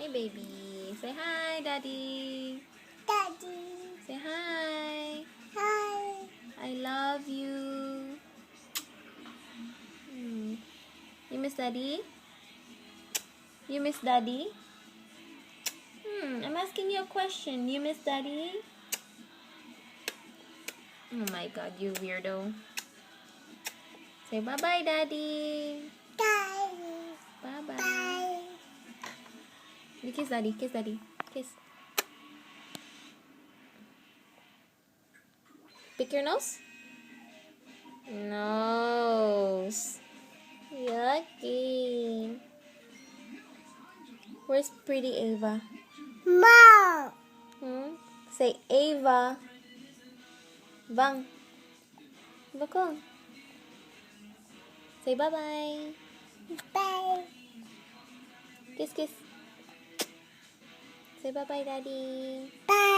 Hey, baby. Say hi, Daddy. Daddy. Say hi. Hi. I love you. You miss Daddy? You miss Daddy? I'm asking you a question. You miss Daddy? Oh my God, you weirdo. Say bye-bye, Daddy. Daddy. Bye-bye. Bye. You kiss Daddy. Kiss Daddy. Kiss. Pick your nose. Nose. Yucky. Where's pretty Ava? Mom. Say Ava. Bang. Bakong. Say bye-bye. Bye. Kiss, kiss. Say bye-bye, Daddy. Bye.